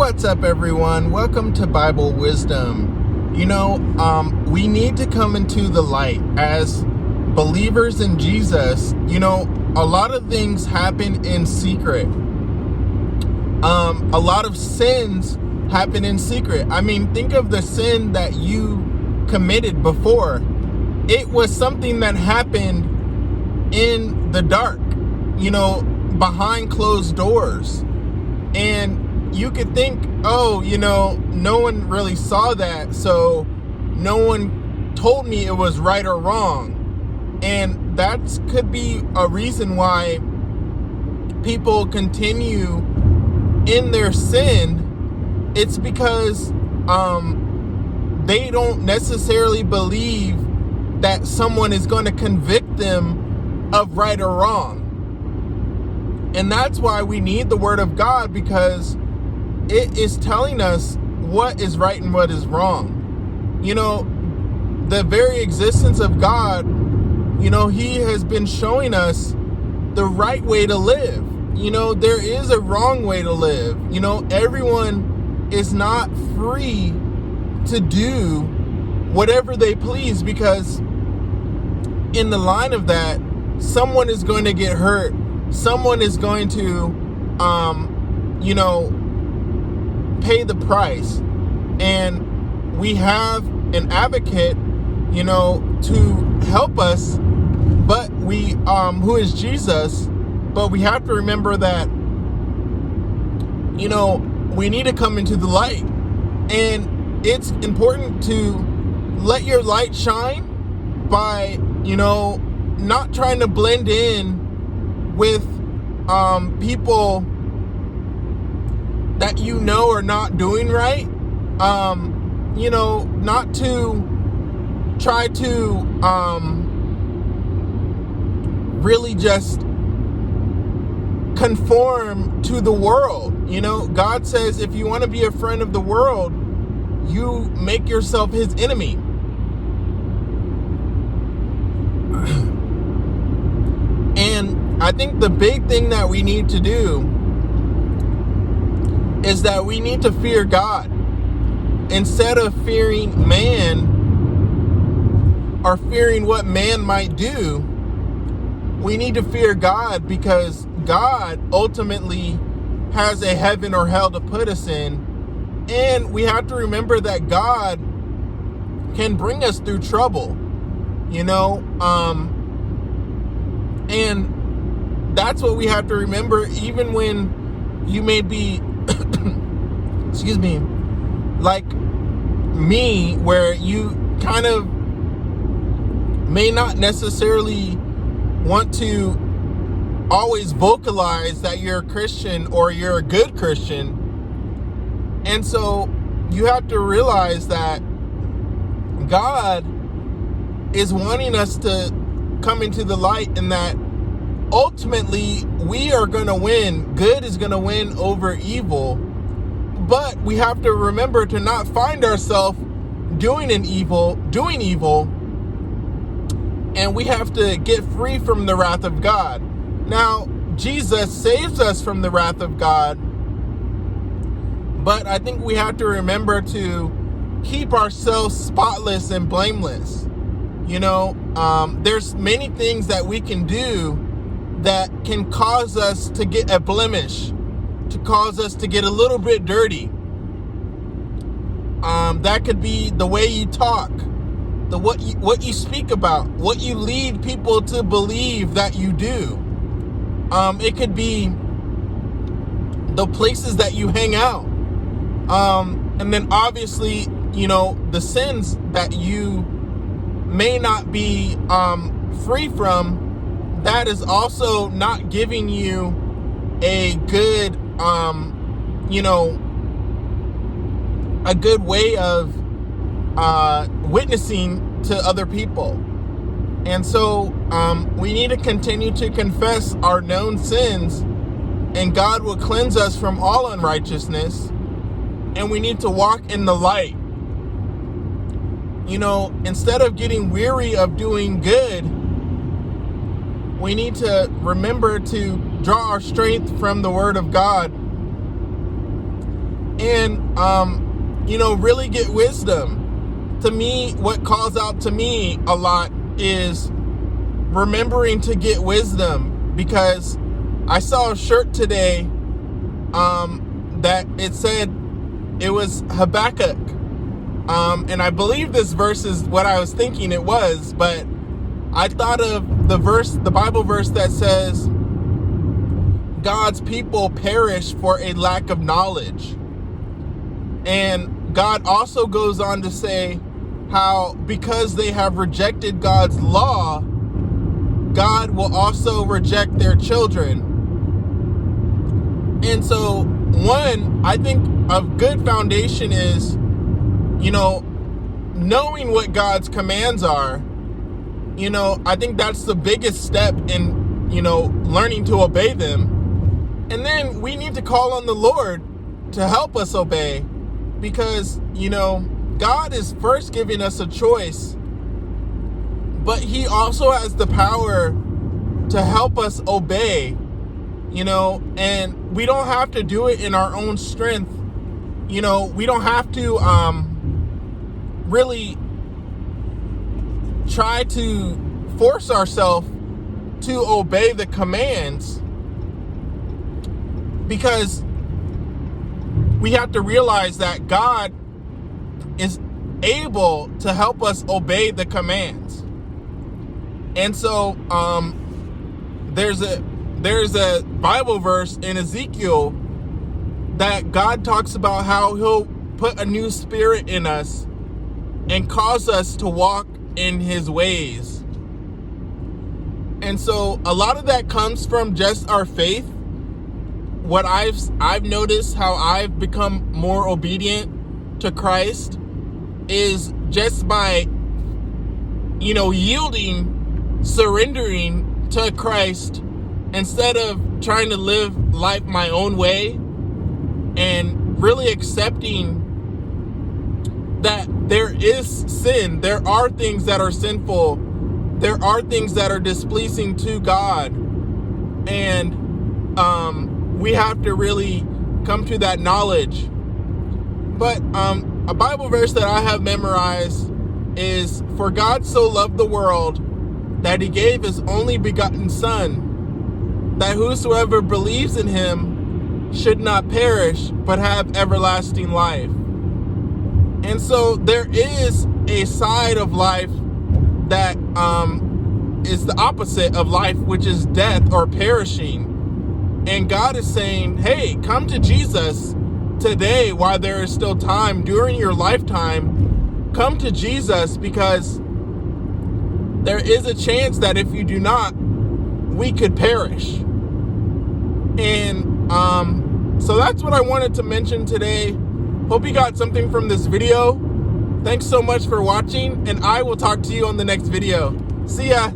What's up, everyone? Welcome to Bible Wisdom. We need to come into the light as believers in Jesus. A lot of things happen in secret. A lot of sins happen in secret. Think of the sin that you committed before. It was something that happened in the dark, behind closed doors. And you could think, no one really saw that, so no one told me it was right or wrong. And that could be a reason why people continue in their sin. It's because they don't necessarily believe that someone is going to convict them of right or wrong. And that's why we need the Word of God, because it is telling us what is right and what is wrong. The very existence of God, He has been showing us the right way to live. There is a wrong way to live. Everyone is not free to do whatever they please, because in the line of that, someone is going to get hurt. Someone is going to, pay the price. And we have an advocate, to help us, but who is Jesus. But we have to remember that, we need to come into the light. And it's important to let your light shine by, not trying to blend in with people that are not doing right. Not to try to really just conform to the world. God says if you want to be a friend of the world, you make yourself his enemy. And I think the big thing that we need to do is that we need to fear God instead of fearing man or fearing what man might do. We need to fear God, because God ultimately has a heaven or hell to put us in. And we have to remember that God can bring us through trouble, and that's what we have to remember, even when you may be excuse me, like me, where you kind of may not necessarily want to always vocalize that you're a Christian or you're a good Christian. And so you have to realize that God is wanting us to come into the light, and that ultimately we are going to win. Good is going to win over evil. But we have to remember to not find ourselves doing evil, and we have to get free from the wrath of God. Now, Jesus saves us from the wrath of God, but I think we have to remember to keep ourselves spotless and blameless. There's many things that we can do that can cause us to get a blemish, to cause us to get a little bit dirty. That could be the way you talk, what you speak about, what you lead people to believe that you do. It could be the places that you hang out. And then obviously, the sins that you may not be free from. That is also not giving you a good, a good way of witnessing to other people. And so we need to continue to confess our known sins, and God will cleanse us from all unrighteousness. And we need to walk in the light. Instead of getting weary of doing good, we need to remember to draw our strength from the Word of God and really get wisdom. To me, what calls out to me a lot is remembering to get wisdom, because I saw a shirt today that it said it was Habakkuk, and I believe this verse is what I was thinking it was, but I thought of the Bible verse that says God's people perish for a lack of knowledge. And God also goes on to say how because they have rejected God's law, God will also reject their children. And so, one, I think a good foundation is, knowing what God's commands are. I think that's the biggest step in, learning to obey them. And then we need to call on the Lord to help us obey, because, God is first giving us a choice, but He also has the power to help us obey, and we don't have to do it in our own strength. We don't have to really try to force ourselves to obey the commands, because we have to realize that God is able to help us obey the commands. And so there's a Bible verse in Ezekiel that God talks about how He'll put a new spirit in us and cause us to walk in His ways. And so a lot of that comes from just our faith. What I've noticed, how I've become more obedient to Christ, is just by yielding, surrendering to Christ, instead of trying to live life my own way, and really accepting that there is sin. There are things that are sinful. There are things that are displeasing to God. And we have to really come to that knowledge. But a Bible verse that I have memorized is, "For God so loved the world that He gave His only begotten Son, that whosoever believes in Him should not perish, but have everlasting life." And so there is a side of life that is the opposite of life, which is death or perishing. And God is saying, hey, come to Jesus today while there is still time during your lifetime. Come to Jesus, because there is a chance that if you do not, we could perish. And so that's what I wanted to mention today. Hope you got something from this video. Thanks so much for watching, and I will talk to you on the next video. See ya.